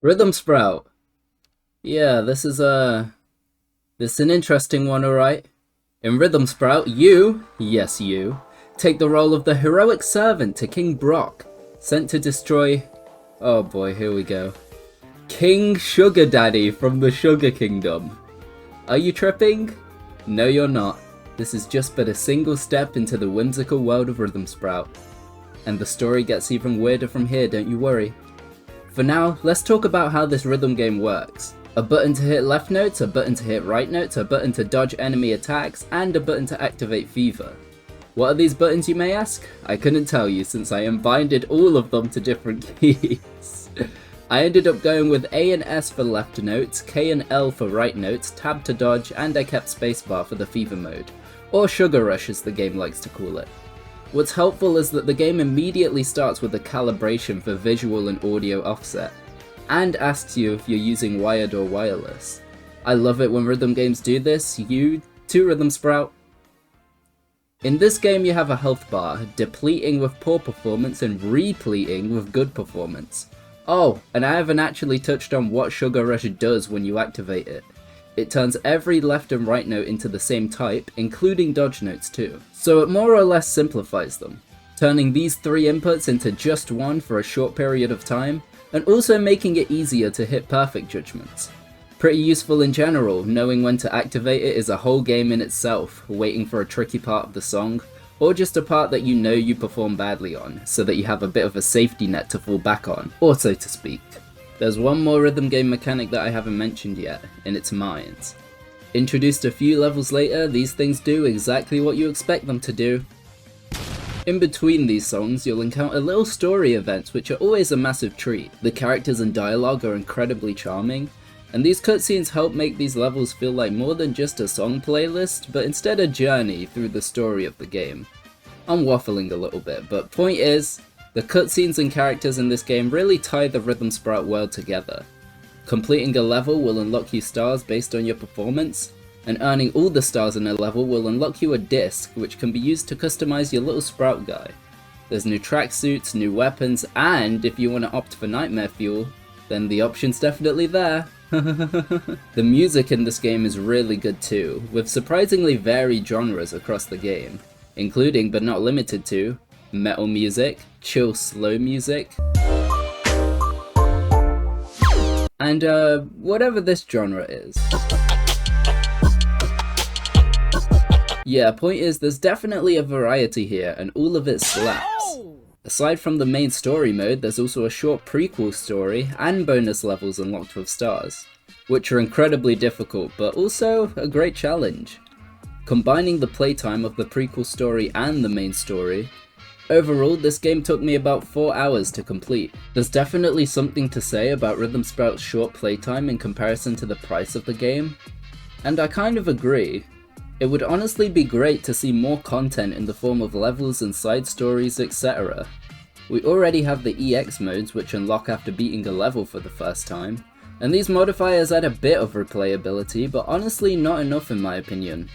Rhythm Sprout. Yeah, this is an interesting one, alright. In Rhythm Sprout, yes you, take the role of the heroic servant to King Brock, sent to destroy, oh boy, here we go, King Sugar Daddy from the Sugar Kingdom. Are you tripping? No you're not. This is just but a single step into the whimsical world of Rhythm Sprout. And the story gets even weirder from here, don't you worry. For now, let's talk about how this rhythm game works. A button to hit left notes, a button to hit right notes, a button to dodge enemy attacks, and a button to activate fever. What are these buttons, you may ask? I couldn't tell you since I unbinded all of them to different keys. I ended up going with A and S for left notes, K and L for right notes, tab to dodge, and I kept spacebar for the fever mode, or sugar rush as the game likes to call it. What's helpful is that the game immediately starts with a calibration for visual and audio offset, and asks you if you're using wired or wireless. I love it when rhythm games do this. You too, Rhythm Sprout. In this game you have a health bar, depleting with poor performance and repleting with good performance. Oh, and I haven't actually touched on what Sugar Rush does when you activate it. It turns every left and right note into the same type, including dodge notes too. So it more or less simplifies them, turning these three inputs into just one for a short period of time, and also making it easier to hit perfect judgments. Pretty useful in general, knowing when to activate it is a whole game in itself, waiting for a tricky part of the song, or just a part that you know you perform badly on, so that you have a bit of a safety net to fall back on, or so to speak. There's one more rhythm game mechanic that I haven't mentioned yet, and it's mines. Introduced a few levels later, these things do exactly what you expect them to do. In between these songs, you'll encounter little story events which are always a massive treat. The characters and dialogue are incredibly charming, and these cutscenes help make these levels feel like more than just a song playlist, but instead a journey through the story of the game. I'm waffling a little bit, but point is, the cutscenes and characters in this game really tie the Rhythm Sprout world together. Completing a level will unlock you stars based on your performance, and earning all the stars in a level will unlock you a disc which can be used to customize your little Sprout guy. There's new tracksuits, new weapons, and if you want to opt for nightmare fuel, then the option's definitely there. The music in this game is really good too, with surprisingly varied genres across the game, including but not limited to metal music, chill slow music, and whatever this genre is. Yeah, point is there's definitely a variety here and all of it slaps. Aside from the main story mode, there's also a short prequel story and bonus levels unlocked with stars, which are incredibly difficult but also a great challenge. Combining the playtime of the prequel story and the main story, overall this game took me about 4 hours to complete. There's definitely something to say about Rhythm Sprout's short playtime in comparison to the price of the game, and I kind of agree. It would honestly be great to see more content in the form of levels and side stories, etc. We already have the EX modes which unlock after beating a level for the first time, and these modifiers add a bit of replayability, but honestly not enough in my opinion.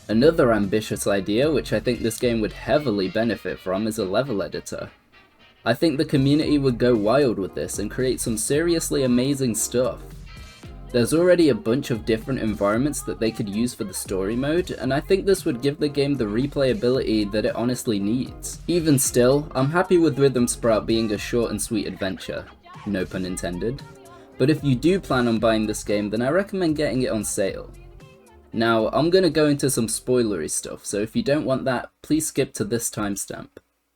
Another ambitious idea which I think this game would heavily benefit from is a level editor. I think the community would go wild with this and create some seriously amazing stuff. There's already a bunch of different environments that they could use for the story mode, and I think this would give the game the replayability that it honestly needs. Even still, I'm happy with Rhythm Sprout being a short and sweet adventure, no pun intended, but if you do plan on buying this game then I recommend getting it on sale. Now, I'm gonna go into some spoilery stuff, so if you don't want that, please skip to this timestamp.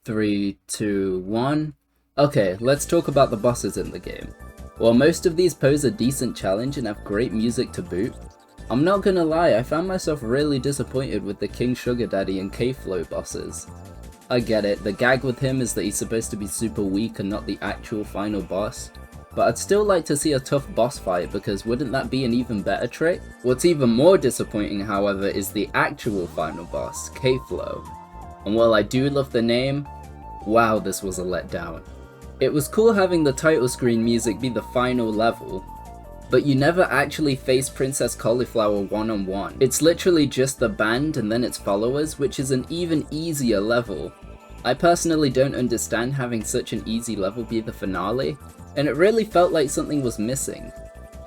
3, 2, 1... Okay, let's talk about the bosses in the game. While most of these pose a decent challenge and have great music to boot, I'm not gonna lie, I found myself really disappointed with the King Sugar Daddy and K-Flow bosses. I get it, the gag with him is that he's supposed to be super weak and not the actual final boss, but I'd still like to see a tough boss fight because wouldn't that be an even better trick? What's even more disappointing, however, is the actual final boss, K-Flow. And while I do love the name, wow, this was a letdown. It was cool having the title screen music be the final level, but you never actually face Princess Cauliflower one-on-one. It's literally just the band and then its followers, which is an even easier level. I personally don't understand having such an easy level be the finale, and it really felt like something was missing.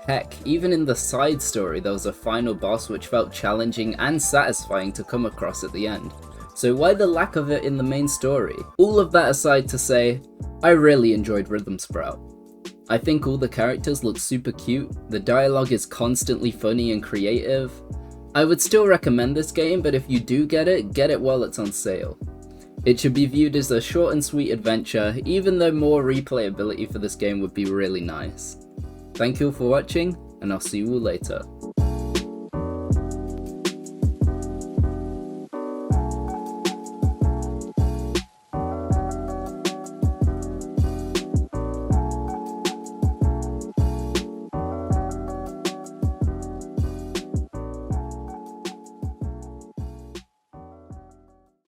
Heck, even in the side story there was a final boss which felt challenging and satisfying to come across at the end. So why the lack of it in the main story? All of that aside to say, I really enjoyed Rhythm Sprout. I think all the characters look super cute, the dialogue is constantly funny and creative. I would still recommend this game, but if you do get it while it's on sale. It should be viewed as a short and sweet adventure, even though more replayability for this game would be really nice. Thank you all for watching, and I'll see you all later.